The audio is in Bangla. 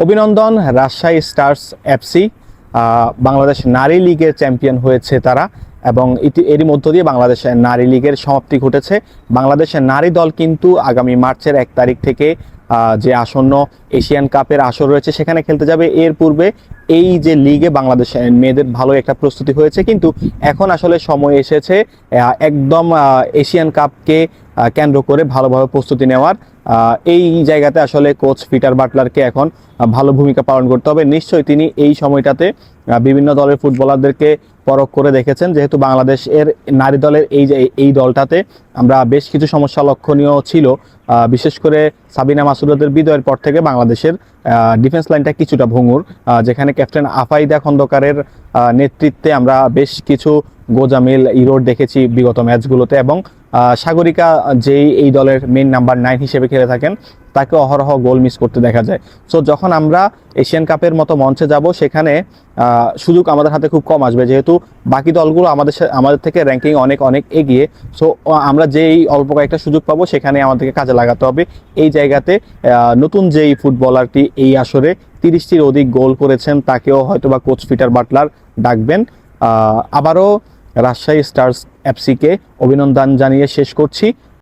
অভিনন্দন রাজশাহী স্টার্স এফসি। বাংলাদেশ নারী লীগের চ্যাম্পিয়ন হয়েছে তারা, এবং এরই মধ্য দিয়ে বাংলাদেশ নারী লীগের সমাপ্তি ঘটেছে। বাংলাদেশের নারী দল কিন্তু আগামী মার্চের 1 তারিখ থেকে যে আসন্ন এশিয়ান কাপের আসর রয়েছে সেখানে খেলতে যাবে। এর পূর্বে এই যে লিগে বাংলাদেশ মেয়েদের ভালো একটা প্রস্তুতি হয়েছে, কিন্তু এখন আসলে সময় এসেছে একদম এশিয়ান কাপকে কেন্দ্র করে ভালোভাবে প্রস্তুতি নেওয়ার। এই জায়গাতে আসলে কোচ পিটার বাটলারকে এখন ভালো ভূমিকা পালন করতে হবে। নিশ্চয়ই তিনি এই সময়টাতে বিভিন্ন দলের ফুটবলারদেরকে পরখ করে দেখেছেন, যেহেতু বাংলাদেশের নারী দলের এই দলটাতে আমরা বেশ কিছু সমস্যা লক্ষণীয় ছিল। বিশেষ করে সাবিনা মাসুদাদের বিদায়ের পর থেকে বাংলাদেশের ডিফেন্স লাইনটা কিছুটা ভঙ্গুর, যেখানে ক্যাপ্টেন আফাইদা খন্দকারের নেতৃত্বে আমরা বেশ কিছু গোজামিল ইরোড দেখেছি বিগত ম্যাচগুলোতে, এবং সাগরিকা যেই এই দলের মেইন নাম্বার 9 হিসেবে খেলে থাকেন তাকে অহরহ গোল মিস করতে দেখা যায়। সো যখন আমরা এশিয়ান কাপের মতো মঞ্চে যাব সেখানে সুযোগ আমাদের হাতে খুব কম আসবে, যেহেতু বাকি দলগুলো আমাদের থেকে র্যাঙ্কিং অনেক অনেক এগিয়ে। সো আমরা যেই অল্প কয়েকটা সুযোগ পাবো সেখানে আমাদেরকে কাজে লাগাতে হবে। এই জায়গাতে নতুন যেই ফুটবলারটি এই আসরে 30টির অধিক গোল করেছেন তাকেও হয়তোবা কোচ পিটার বাটলার ডাকবেন। আবারও রাজশাহী স্টার্স এফসিকে অভিনন্দন জানিয়ে শেষ করছি।